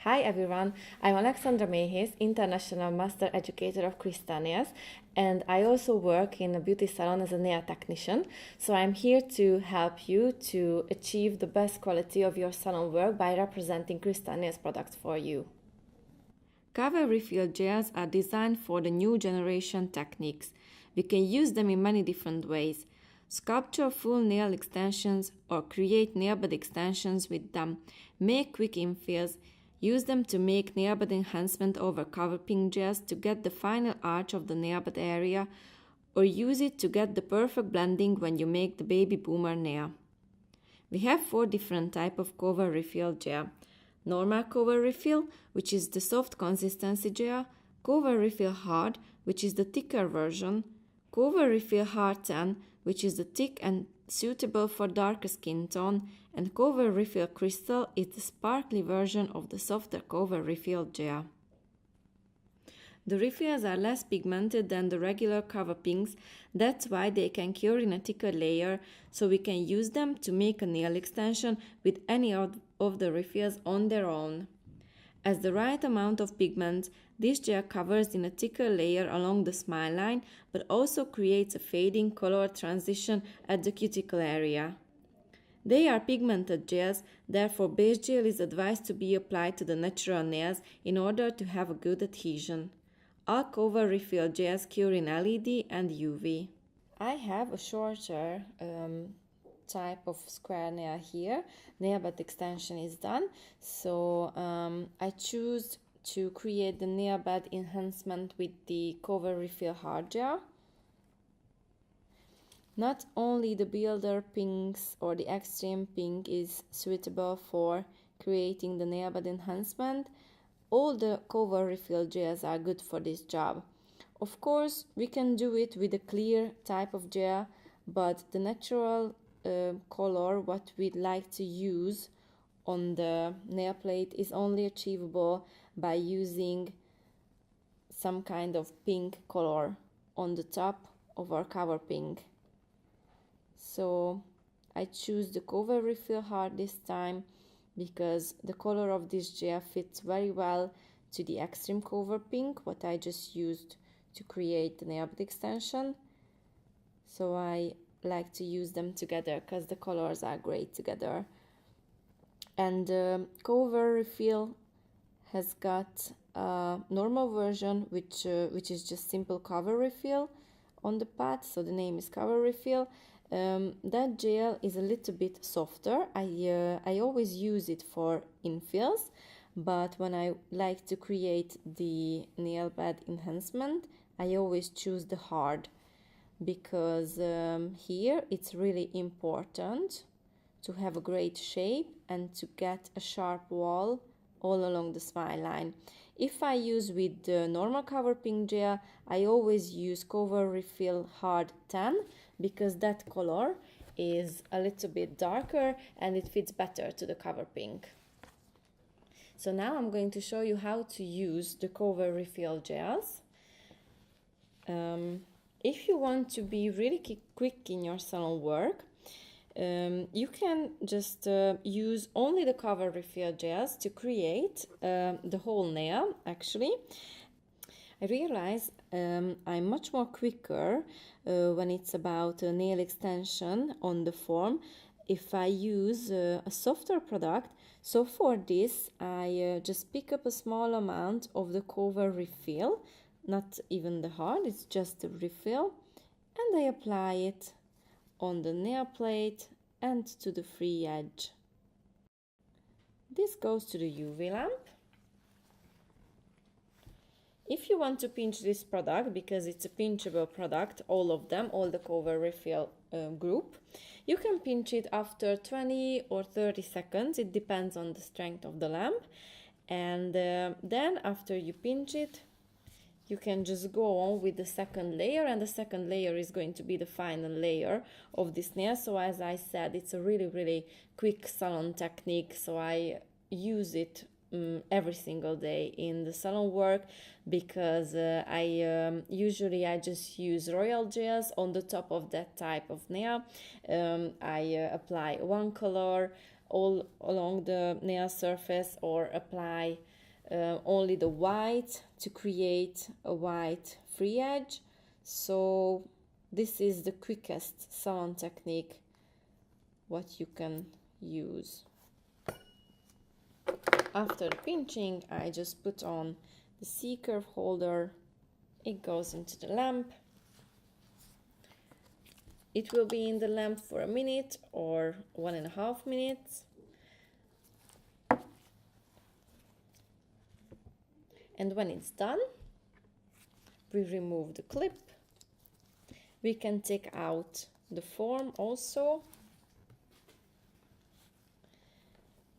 Hi everyone, I'm Alexandra Mehes, International Master Educator of Crystal Nails, and I also work in a beauty salon as a nail technician. So I'm here to help you to achieve the best quality of your salon work by representing Crystal Nails products for you. Cover refill gels are designed for the new generation techniques. We can use them in many different ways. Sculpture full nail extensions or create nail bed extensions with them. Make quick infills. Use them to make nail bed enhancement over cover pink gels to get the final arch of the nail bed area, or use it to get the perfect blending when you make the baby boomer nail. We have 4 different types of cover refill gel. Normal cover refill, which is the soft consistency gel, cover refill hard, which is the thicker version, cover refill hard tan, which is the thick and suitable for darker skin tone, and cover refill crystal is the sparkly version of the softer cover refill gel. The refills are less pigmented than the regular cover pinks, that's why they can cure in a thicker layer, so we can use them to make a nail extension with any of the refills on their own. As the right amount of pigment, this gel covers in a thicker layer along the smile line, but also creates a fading color transition at the cuticle area. They are pigmented gels, therefore base gel is advised to be applied to the natural nails in order to have a good adhesion. All cover refill gels cure in LED and UV. I have a shorter type of square nail here. Nail bed extension is done, so I choose to create the nail bed enhancement with the cover refill hard gel. Not only the builder pinks or the extreme pink is suitable for creating the nail bed enhancement, all the cover refill gels are good for this job. Of course, we can do it with a clear type of gel, but the natural color what we'd like to use on the nail plate is only achievable by using some kind of pink color on the top of our cover pink. So I choose the cover refill hard this time because the color of this gel fits very well to the extreme cover pink what I just used to create the nail bed extension. So I like to use them together because the colors are great together. And the cover refill has got a normal version which is just simple cover refill on the pad, so the name is cover refill. That gel is a little bit softer. I always use it for infills, but when I like to create the nail bed enhancement, I always choose the hard, because here it's really important to have a great shape and to get a sharp wall all along the smile line. If I use with the normal cover pink gel, I always use cover refill hard tan, because that color is a little bit darker and it fits better to the cover pink. So now I'm going to show you how to use the cover refill gels. If you want to be really quick in your salon work, you can just use only the cover refill gels to create the whole nail. Actually, I realize I'm much more quicker when it's about a nail extension on the form if I use a softer product. So for this I just pick up a small amount of the cover refill, not even the hard, it's just the refill, and I apply it on the nail plate and to the free edge. This goes to the UV lamp. If you want to pinch this product, because it's a pinchable product, all of them, all the cover refill group, you can pinch it after 20 or 30 seconds, it depends on the strength of the lamp, and then after you pinch it, you can just go on with the second layer, and the second layer is going to be the final layer of this nail. So as I said, it's a really quick salon technique, so I use it every single day in the salon work, because I usually just use royal gels on the top of that type of nail. I apply one color all along the nail surface or apply only the white to create a white free edge. So this is the quickest salon technique what you can use. After the pinching, I just put on the C-curve holder. It goes into the lamp. It will be in the lamp for a minute or 1.5 minutes. And when it's done, we remove the clip. We can take out the form also.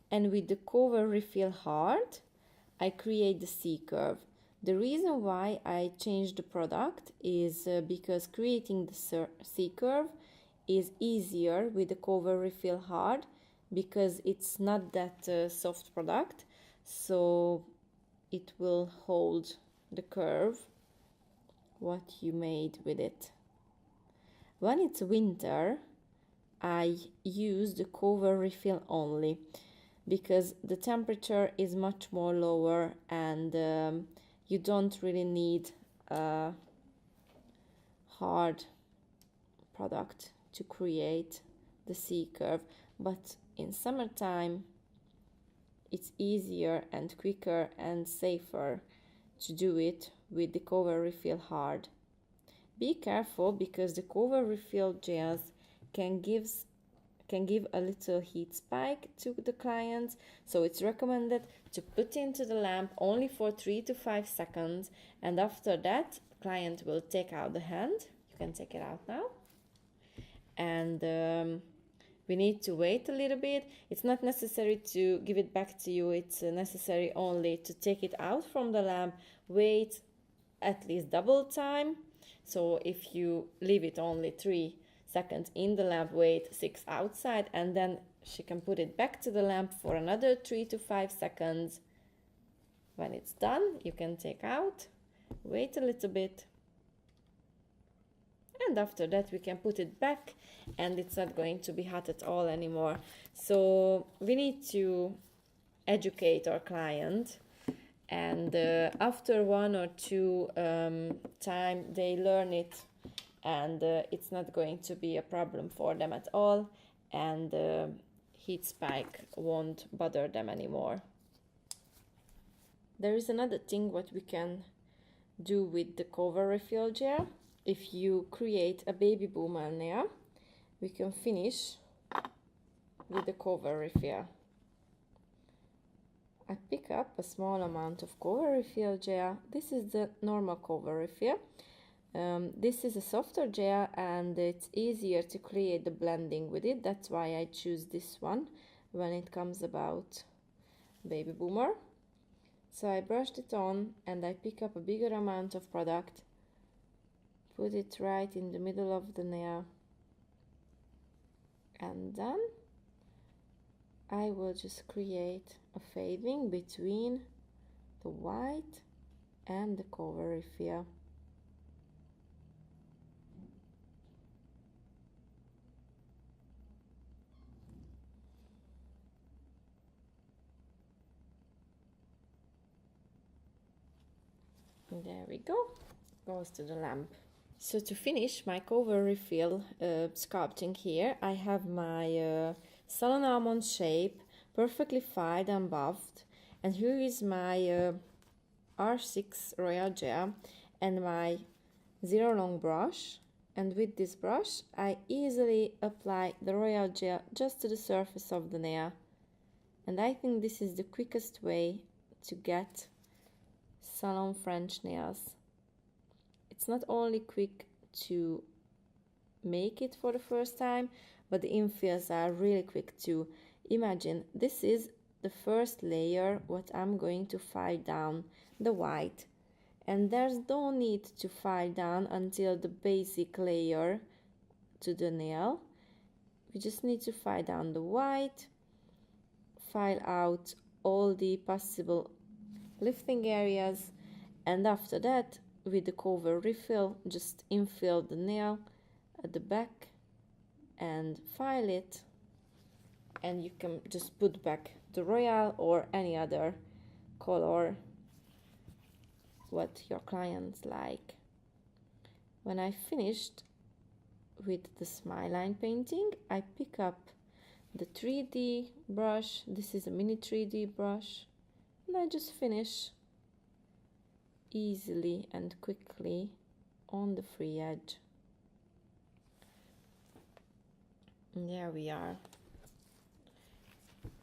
And with the cover refill hard, I create the C-curve. The reason why I changed the product is because creating the C-curve is easier with the cover refill hard, because it's not that soft product, so it will hold the curve what you made with it. When it's winter, I use the cover refill only, because the temperature is much more lower and you don't really need a hard product to create the C-curve. But in summertime, it's easier and quicker and safer to do it with the cover refill hard. Be careful, because the cover refill gels can give a little heat spike to the clients, so it's recommended to put into the lamp only for 3 to 5 seconds, and after that the client will take out the hand. You can take it out now, and we need to wait a little bit. It's not necessary to give it back to you, it's necessary only to take it out from the lamp, wait at least double time. So if you leave it only 3 seconds in the lamp, wait 6 outside, and then she can put it back to the lamp for another 3 to 5 seconds. When it's done, you can take out, wait a little bit, and after that we can put it back, and it's not going to be hot at all anymore. So we need to educate our client, and after 1 or 2 time they learn it, and it's not going to be a problem for them at all, and heat spike won't bother them anymore. There is another thing what we can do with the cover refill gel. If you create a baby boomer nail, we can finish with the cover refill. I pick up a small amount of cover refill gel. This is the normal cover refill. This is a softer gel and it's easier to create the blending with it. That's why I choose this one when it comes about baby boomer. So I brushed it on and I pick up a bigger amount of product, put it right in the middle of the nail, and then I will just create a fading between the white and the cover refill. There we go, goes to the lamp. So to finish my cover refill sculpting here, I have my salon almond shape perfectly filed and buffed, and here is my R6 royal gel and my zero long brush, and with this brush I easily apply the royal gel just to the surface of the nail, and I think this is the quickest way to get salon French nails. It's not only quick to make it for the first time, but the infills are really quick too. Imagine this is the first layer what I'm going to file down, the white, and there's no need to file down until the basic layer to the nail. We just need to file down the white, file out all the possible lifting areas, and after that with the cover refill just infill the nail at the back and file it, and you can just put back the royal or any other color what your clients like. When I finished with the smile line painting, I pick up the 3D brush. This is a mini 3D brush, and I just finish easily and quickly on the free edge. And there we are.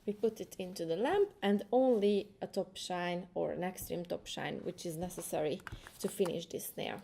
We put it into the lamp, and only a top shine or an extreme top shine which is necessary to finish this nail.